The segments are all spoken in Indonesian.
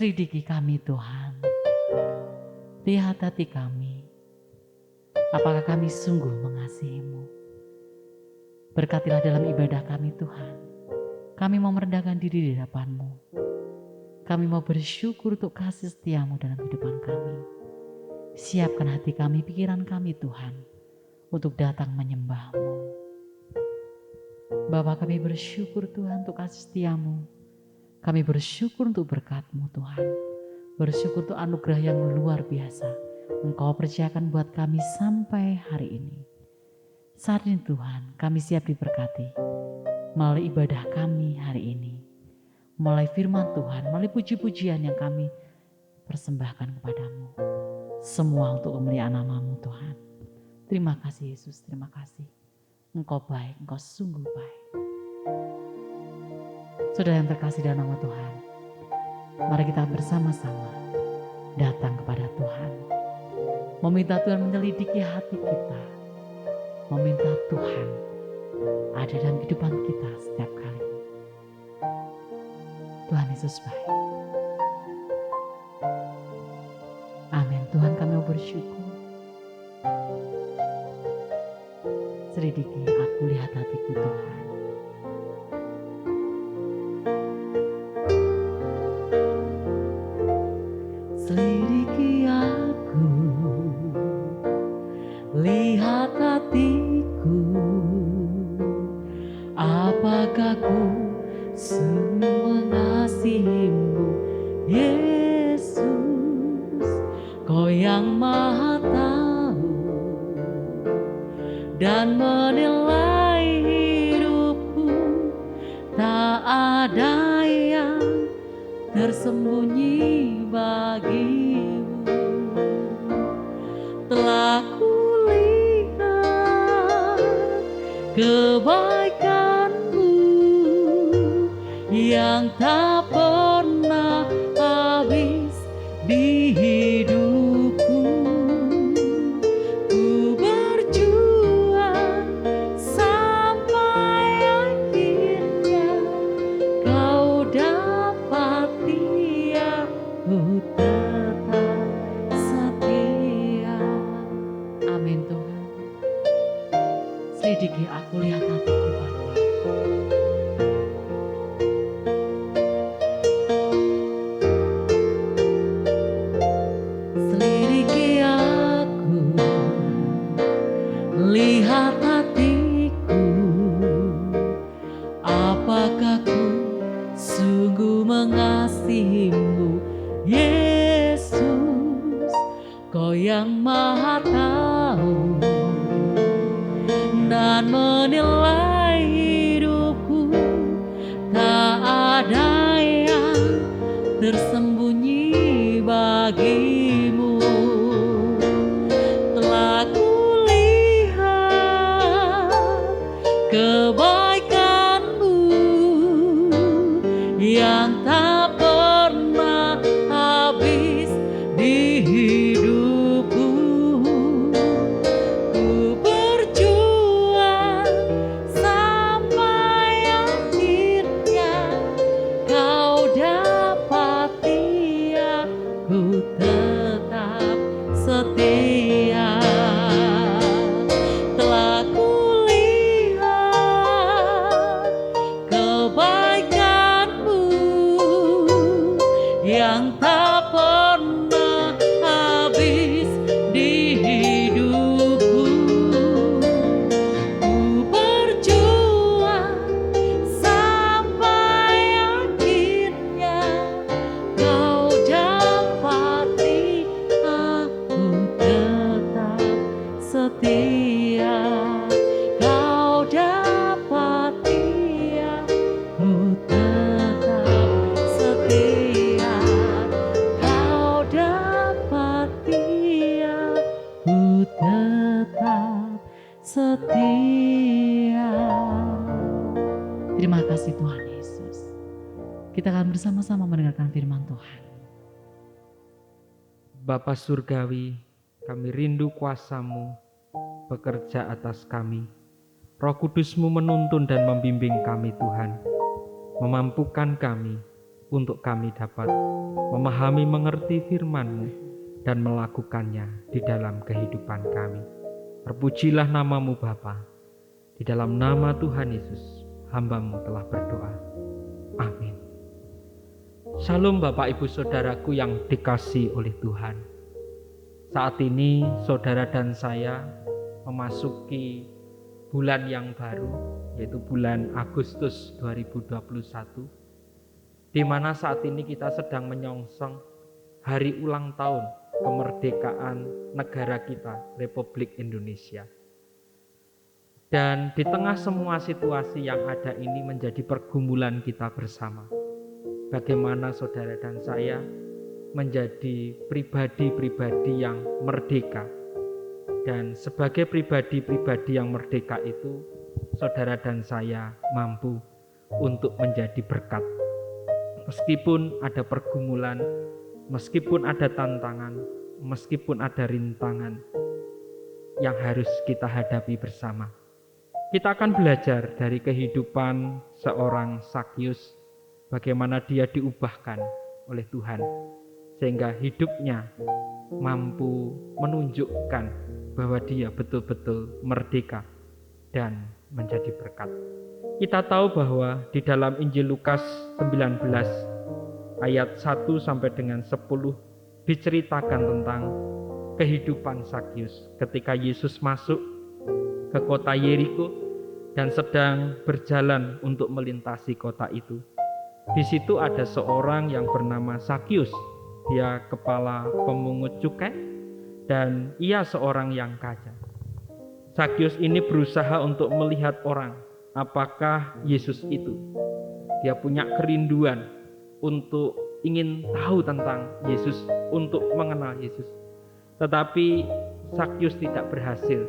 Selidiki kami Tuhan, lihat hati kami, apakah kami sungguh mengasihi-Mu. Berkatilah dalam ibadah kami Tuhan, kami mau merendahkan diri di hadapan-Mu. Kami mau bersyukur untuk kasih setia-Mu dalam kehidupan kami. Siapkan hati kami, pikiran kami Tuhan, untuk datang menyembah-Mu. Bapa, kami bersyukur Tuhan untuk kasih setia-Mu. Kami bersyukur untuk berkat-Mu Tuhan. Bersyukur untuk anugerah yang luar biasa Engkau percayakan buat kami sampai hari ini. Saat ini Tuhan, kami siap diberkati melalui ibadah kami hari ini. Melalui firman Tuhan, melalui puji-pujian yang kami persembahkan kepadamu. Semua untuk kemuliaan nama-Mu Tuhan. Terima kasih Yesus, terima kasih. Engkau baik, Engkau sungguh baik. Saudara yang terkasih dalam nama Tuhan, mari kita bersama-sama datang kepada Tuhan. Meminta Tuhan menyelidiki hati kita. Meminta Tuhan ada dalam kehidupan kita setiap kali. Tuhan Yesus baik. Amin. Tuhan, kami mau bersyukur. Selidiki aku, lihat hatiku Tuhan. Selidiki aku, lihat hatiku, apakah ku sungguh mengasihi-Mu, Yesus, Kau yang Maha Tahu dan menilai hidupku, tak ada yang tersembunyi bagimu. Telah kulihat kebaikan-Mu yang tak pernah habis di hidupku. Ku berjuang sampai akhirnya Kau dapati aku tetap setia. Amin Tuhan. Selidiki aku, lihat hatiku Bapa. Selidiki aku, lihat hatiku, apakah ku sungguh mengasihi-Mu, Yesus, Kau yang Maha Tahu dan menilai hidupku, tak ada yang tersembunyi bagimu. Telah kulihat kebaikan-Mu yang tak pernah habis di hidupku. Ku berjuang sampai akhirnya Kau dapati aku tetap setia. Telah kulihat kebaikan-Mu yang tak pernah habis di hidupku. Ku berjuang sampai akhirnya Kau dapati aku tetap setia. Kau dapati aku tetap setia. Kau dapati aku tetap setia. Terima kasih Tuhan Yesus. Kita akan bersama-sama mendengarkan firman Tuhan. Bapa Surgawi, kami rindu kuasa-Mu bekerja atas kami. Roh Kudus-Mu menuntun dan membimbing kami Tuhan. Memampukan kami untuk kami dapat memahami mengerti firman-Mu, dan melakukannya di dalam kehidupan kami. Terpujilah nama-Mu Bapa. Di dalam nama Tuhan Yesus, hamba-Mu telah berdoa. Amin. Shalom Bapak Ibu Saudaraku yang dikasihi oleh Tuhan. Saat ini saudara dan saya memasuki bulan yang baru, yaitu bulan Agustus 2021, di mana saat ini kita sedang menyongsong hari ulang tahun kemerdekaan negara kita, Republik Indonesia. Dan di tengah semua situasi yang ada ini menjadi pergumulan kita bersama. Bagaimana saudara dan saya menjadi pribadi-pribadi yang merdeka. Dan sebagai pribadi-pribadi yang merdeka itu, saudara dan saya mampu untuk menjadi berkat. Meskipun ada pergumulan, meskipun ada tantangan, meskipun ada rintangan yang harus kita hadapi bersama. Kita akan belajar dari kehidupan seorang Zakius, bagaimana dia diubahkan oleh Tuhan, sehingga hidupnya mampu menunjukkan bahwa dia betul-betul merdeka dan menjadi berkat. Kita tahu bahwa di dalam Injil Lukas 19 ayat 1 sampai dengan 10 diceritakan tentang kehidupan Zakius ketika Yesus masuk ke kota Yeriko dan sedang berjalan untuk melintasi kota itu. Di situ ada seorang yang bernama Zakius. Dia kepala pemungut cukai dan ia seorang yang kaya. Zakius ini berusaha untuk melihat orang, apakah Yesus itu. Dia punya kerinduan untuk ingin tahu tentang Yesus, untuk mengenal Yesus. Tetapi Zakius tidak berhasil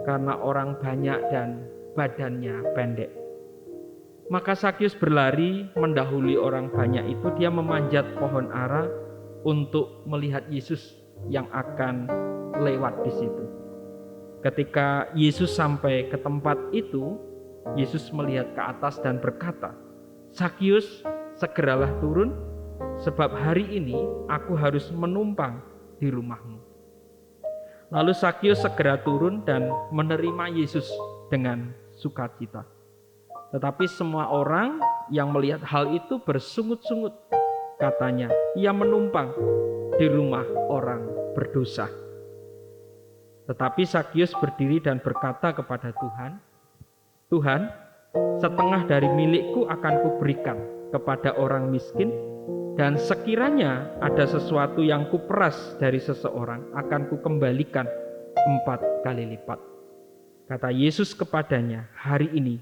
karena orang banyak dan badannya pendek. Maka Zakius berlari mendahului orang banyak itu. Dia memanjat pohon ara untuk melihat Yesus yang akan lewat di situ. Ketika Yesus sampai ke tempat itu, Yesus melihat ke atas dan berkata, "Zakius, segeralah turun, sebab hari ini aku harus menumpang di rumahmu." Lalu Zakius segera turun dan menerima Yesus dengan sukacita. Tetapi semua orang yang melihat hal itu bersungut-sungut. Katanya, ia menumpang di rumah orang berdosa. Tetapi Zakius berdiri dan berkata kepada Tuhan, "Tuhan, setengah dari milikku akan kuberikan kepada orang miskin, dan sekiranya ada sesuatu yang kuperas dari seseorang, akan kukembalikan 4 kali lipat." Kata Yesus kepadanya, "Hari ini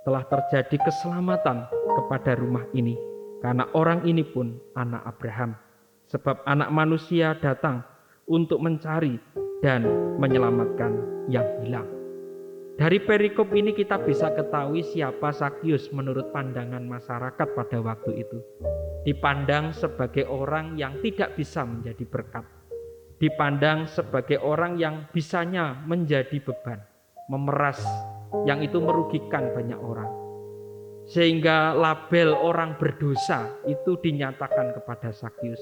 telah terjadi keselamatan kepada rumah ini, karena orang ini pun anak Abraham. Sebab anak manusia datang untuk mencari dan menyelamatkan yang hilang." Dari perikop ini kita bisa ketahui siapa Zakius menurut pandangan masyarakat pada waktu itu. Dipandang sebagai orang yang tidak bisa menjadi berkat. Dipandang sebagai orang yang bisanya menjadi beban, memeras, yang itu merugikan banyak orang. Sehingga label orang berdosa itu dinyatakan kepada Zakius.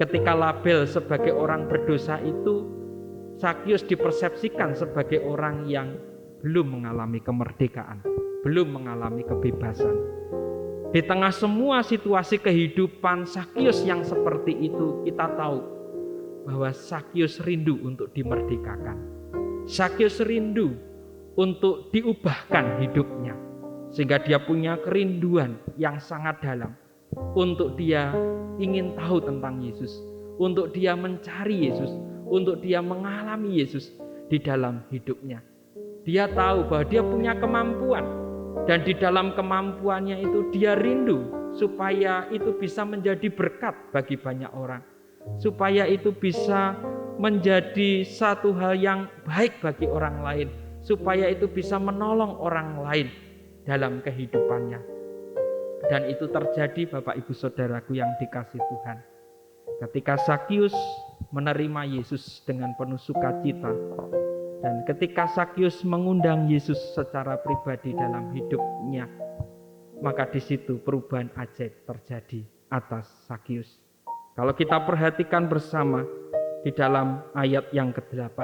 Ketika label sebagai orang berdosa itu, Zakius dipersepsikan sebagai orang yang belum mengalami kemerdekaan, belum mengalami kebebasan. Di tengah semua situasi kehidupan Zakius yang seperti itu, kita tahu bahwa Zakius rindu untuk dimerdekakan. Zakius rindu untuk diubahkan hidupnya, sehingga dia punya kerinduan yang sangat dalam untuk dia ingin tahu tentang Yesus, untuk dia mencari Yesus, untuk dia mengalami Yesus di dalam hidupnya. Dia tahu bahwa dia punya kemampuan, dan di dalam kemampuannya itu dia rindu supaya itu bisa menjadi berkat bagi banyak orang, supaya itu bisa menjadi satu hal yang baik bagi orang lain, supaya itu bisa menolong orang lain dalam kehidupannya. Dan itu terjadi Bapak Ibu Saudaraku yang dikasihi Tuhan. Ketika Zakius menerima Yesus dengan penuh sukacita, dan ketika Zakius mengundang Yesus secara pribadi dalam hidupnya, maka di situ perubahan ajaib terjadi atas Zakius. Kalau kita perhatikan bersama di dalam ayat yang ke-8.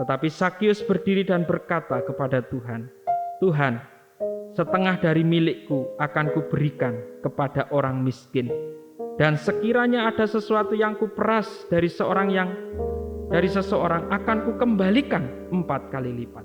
Tetapi Sakius berdiri dan berkata kepada Tuhan, Tuhan, setengah dari milikku akan kuberikan kepada orang miskin. Dan sekiranya ada sesuatu yang kuperas dari seseorang akan kukembalikan 4 kali lipat.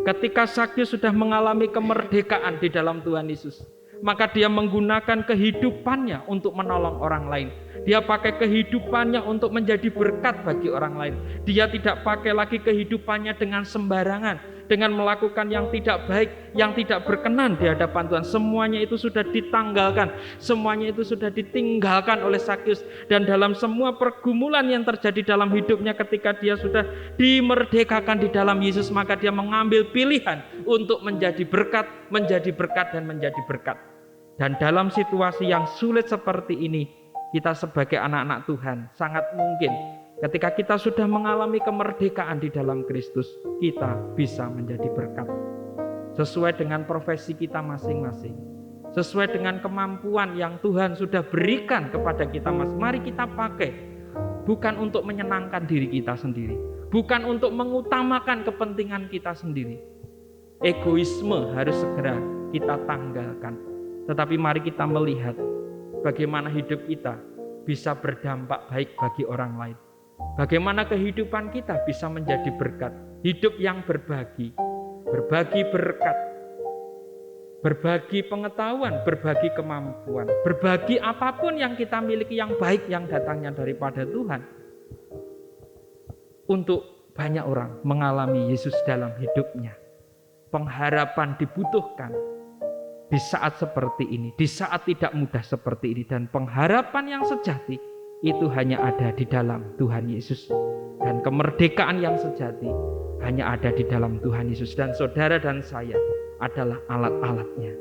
Ketika Sakius sudah mengalami kemerdekaan di dalam Tuhan Yesus, maka dia menggunakan kehidupannya untuk menolong orang lain. Dia pakai kehidupannya untuk menjadi berkat bagi orang lain. Dia tidak pakai lagi kehidupannya dengan sembarangan, dengan melakukan yang tidak baik, yang tidak berkenan di hadapan Tuhan. Semuanya itu sudah ditanggalkan, semuanya itu sudah ditinggalkan oleh Sakius. Dan dalam semua pergumulan yang terjadi dalam hidupnya ketika dia sudah dimerdekakan di dalam Yesus, maka dia mengambil pilihan untuk menjadi berkat dan menjadi berkat. Dan dalam situasi yang sulit seperti ini, kita sebagai anak-anak Tuhan sangat mungkin ketika kita sudah mengalami kemerdekaan di dalam Kristus, kita bisa menjadi berkat. Sesuai dengan profesi kita masing-masing, sesuai dengan kemampuan yang Tuhan sudah berikan kepada kita masing-masing. Mari kita pakai, bukan untuk menyenangkan diri kita sendiri, bukan untuk mengutamakan kepentingan kita sendiri. Egoisme harus segera kita tanggalkan. Tetapi mari kita melihat bagaimana hidup kita bisa berdampak baik bagi orang lain. Bagaimana kehidupan kita bisa menjadi berkat. Hidup yang berbagi berkat, berbagi pengetahuan, berbagi kemampuan, berbagi apapun yang kita miliki yang baik yang datangnya daripada Tuhan. Untuk banyak orang mengalami Yesus dalam hidupnya. Pengharapan dibutuhkan di saat seperti ini, di saat tidak mudah seperti ini. Dan pengharapan yang sejati itu hanya ada di dalam Tuhan Yesus. Dan kemerdekaan yang sejati hanya ada di dalam Tuhan Yesus. Dan saudara dan saya adalah alat-alatnya.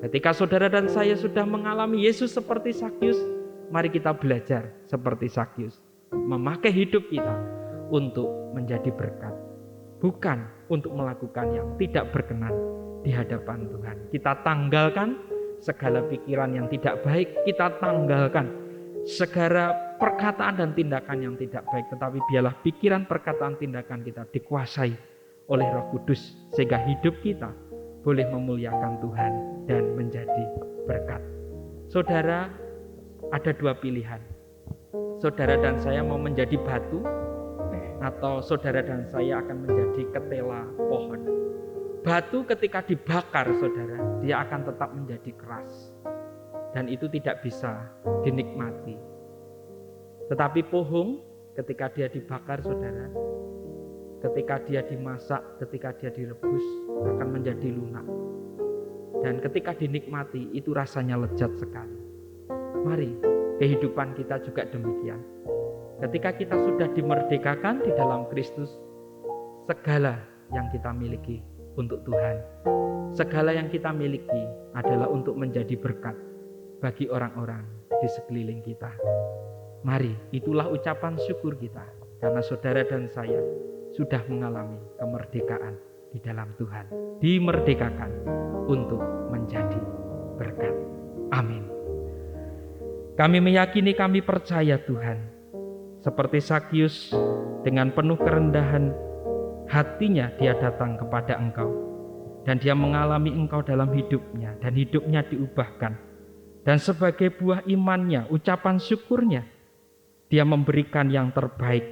Ketika saudara dan saya sudah mengalami Yesus seperti Sakius, mari kita belajar seperti Sakius. Memakai hidup kita untuk menjadi berkat. Bukan untuk melakukan yang tidak berkenan di hadapan Tuhan. Kita tanggalkan segala pikiran yang tidak baik, kita tanggalkan segala perkataan dan tindakan yang tidak baik, tetapi biarlah pikiran, perkataan, tindakan kita dikuasai oleh Roh Kudus sehingga hidup kita boleh memuliakan Tuhan dan menjadi berkat. Saudara, ada 2 pilihan. Saudara dan saya mau menjadi batu, atau saudara dan saya akan menjadi ketela pohon. Batu ketika dibakar, saudara, dia akan tetap menjadi keras. Dan itu tidak bisa dinikmati. Tetapi pohon ketika dia dibakar, saudara, ketika dia dimasak, ketika dia direbus, akan menjadi lunak. Dan ketika dinikmati, itu rasanya lezat sekali. Mari, kehidupan kita juga demikian. Ketika kita sudah dimerdekakan di dalam Kristus, segala yang kita miliki untuk Tuhan, segala yang kita miliki adalah untuk menjadi berkat bagi orang-orang di sekeliling kita. Mari, itulah ucapan syukur kita, karena saudara dan saya sudah mengalami kemerdekaan di dalam Tuhan, dimerdekakan untuk menjadi berkat. Amin. Kami meyakini, kami percaya Tuhan, seperti Sakius dengan penuh kerendahan hatinya dia datang kepada Engkau, dan dia mengalami Engkau dalam hidupnya, dan hidupnya diubahkan. Dan sebagai buah imannya, ucapan syukurnya, dia memberikan yang terbaik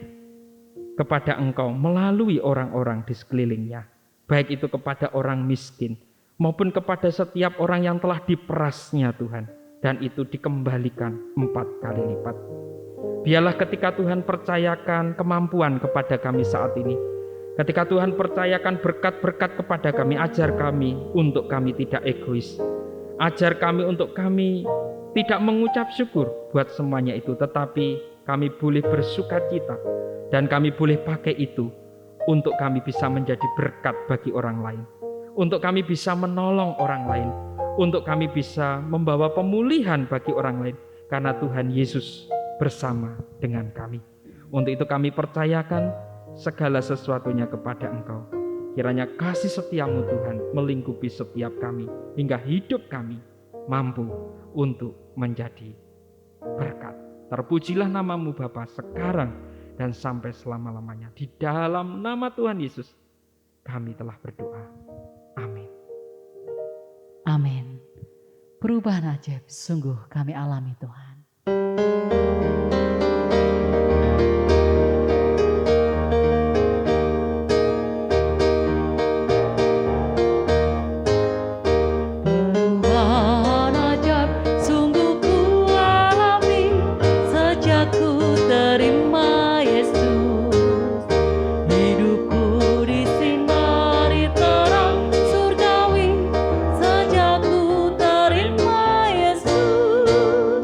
kepada Engkau melalui orang-orang di sekelilingnya, baik itu kepada orang miskin maupun kepada setiap orang yang telah diperasnya Tuhan, dan itu dikembalikan 4 kali lipat. Biarlah ketika Tuhan percayakan kemampuan kepada kami saat ini, ketika Tuhan percayakan berkat-berkat kepada kami, ajar kami untuk kami tidak egois. Ajar kami untuk kami tidak mengucap syukur buat semuanya itu, tetapi kami boleh bersukacita dan kami boleh pakai itu untuk kami bisa menjadi berkat bagi orang lain, untuk kami bisa menolong orang lain, untuk kami bisa membawa pemulihan bagi orang lain, karena Tuhan Yesus bersama dengan kami. Untuk itu kami percayakan segala sesuatunya kepada Engkau. Kiranya kasih setiamu Tuhan melingkupi setiap kami, hingga hidup kami mampu untuk menjadi berkat Terpujilah namamu Bapa sekarang dan sampai selama-lamanya. Di dalam nama Tuhan Yesus kami telah berdoa. Amin. Amin. Perubahan ajaib sungguh kami alami Tuhan. Perubahan ajaib sungguh ku alami sejak ku terima Yesus. Hidupku disinari terang surgawi sejak ku terima Yesus.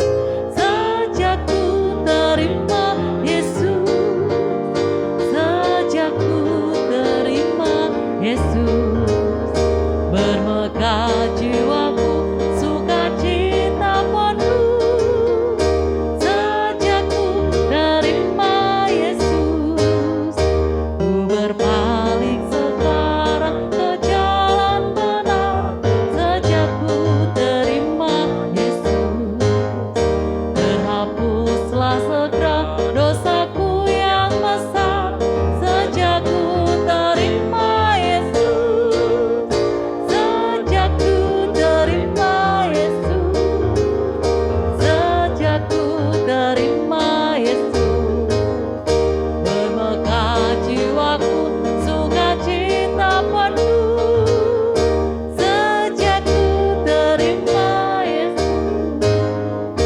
Sejak ku terima Yesus. Sejak ku terima Yesus. Bermegah jiwaku sukacita penuh. Sejak ku terima Yesus. Ku berpaling sekarang ke jalan benar. Sejak ku terima Yesus. Terhapuslah segera dosaku yang besar. Sejak ku terima Yesus. Sejak ku terima Yesus. Sejak ku terima Yesus. Bermegah jiwaku sukacita penuh. Sejak ku terima Yesus.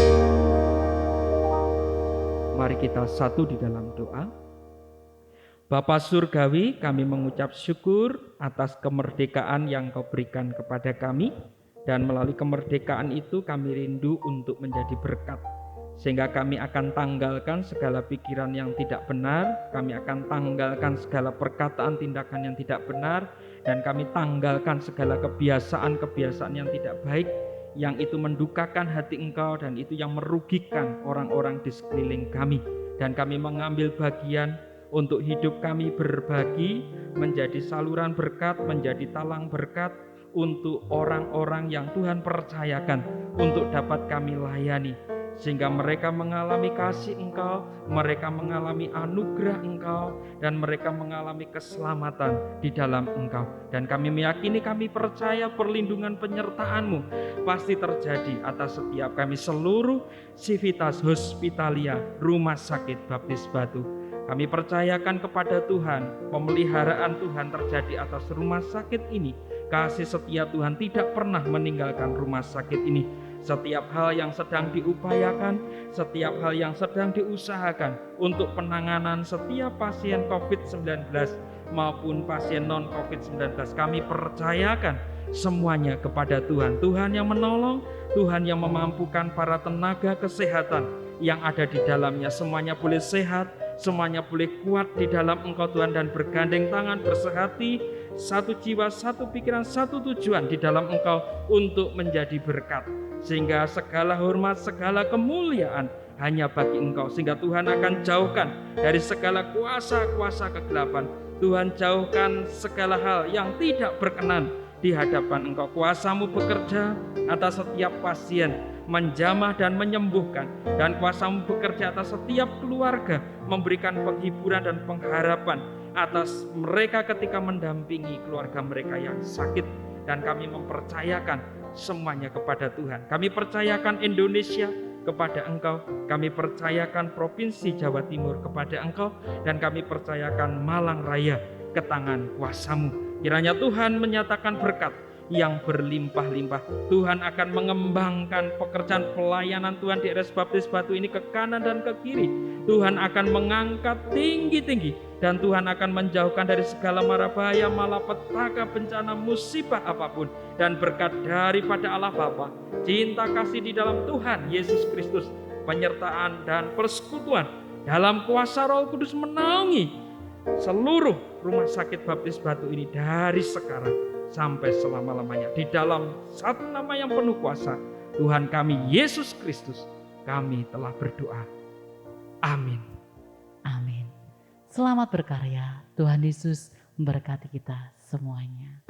Mari kita satu di dalam doa. Bapa Surgawi, kami mengucap syukur atas kemerdekaan yang Kau berikan kepada kami. Dan melalui kemerdekaan itu kami rindu untuk menjadi berkat. Sehingga kami akan tanggalkan segala pikiran yang tidak benar. Kami akan tanggalkan segala perkataan tindakan yang tidak benar. Dan kami tanggalkan segala kebiasaan-kebiasaan yang tidak baik, yang itu mendukakan hati Engkau dan itu yang merugikan orang-orang di sekeliling kami. Dan kami mengambil bagian untuk hidup kami berbagi, menjadi saluran berkat, menjadi talang berkat untuk orang-orang yang Tuhan percayakan untuk dapat kami layani. Sehingga mereka mengalami kasih Engkau, mereka mengalami anugerah Engkau, dan mereka mengalami keselamatan di dalam Engkau. Dan kami meyakini, kami percaya perlindungan penyertaan-Mu pasti terjadi atas setiap kami, seluruh Civitas Hospitalia Rumah Sakit Baptis Batu. Kami percayakan kepada Tuhan, pemeliharaan Tuhan terjadi atas rumah sakit ini. Kasih setia Tuhan tidak pernah meninggalkan rumah sakit ini. Setiap hal yang sedang diupayakan, setiap hal yang sedang diusahakan untuk penanganan setiap pasien COVID-19 maupun pasien non-COVID-19, kami percayakan semuanya kepada Tuhan. Tuhan yang menolong, Tuhan yang memampukan para tenaga kesehatan yang ada di dalamnya. Semuanya boleh sehat, semuanya boleh kuat di dalam Engkau Tuhan, dan bergandeng tangan, bersehati, satu jiwa, satu pikiran, satu tujuan di dalam Engkau untuk menjadi berkat. Sehingga segala hormat, segala kemuliaan hanya bagi Engkau. Sehingga Tuhan akan jauhkan dari segala kuasa-kuasa kegelapan. Tuhan jauhkan segala hal yang tidak berkenan di hadapan Engkau. Kuasa-Mu bekerja atas setiap pasien, menjamah dan menyembuhkan. Dan kuasa-Mu bekerja atas setiap keluarga, memberikan penghiburan dan pengharapan atas mereka ketika mendampingi keluarga mereka yang sakit. Dan kami mempercayakan semuanya kepada Tuhan. Kami percayakan Indonesia kepada Engkau, kami percayakan Provinsi Jawa Timur kepada Engkau, dan kami percayakan Malang Raya ke tangan kuasa-Mu. Kiranya Tuhan menyatakan berkat yang berlimpah-limpah. Tuhan akan mengembangkan pekerjaan pelayanan Tuhan di RS Baptis Batu ini ke kanan dan ke kiri. Tuhan akan mengangkat tinggi-tinggi, dan Tuhan akan menjauhkan dari segala mara bahaya, malapetaka, bencana, musibah apapun. Dan berkat daripada Allah Bapa, cinta kasih di dalam Tuhan Yesus Kristus, penyertaan dan persekutuan dalam kuasa Roh Kudus menaungi seluruh rumah sakit Baptis Batu ini dari sekarang sampai selama-lamanya. Di dalam satu nama yang penuh kuasa, Tuhan kami Yesus Kristus, kami telah berdoa. Amin. Amin. Selamat berkarya. Tuhan Yesus memberkati kita semuanya.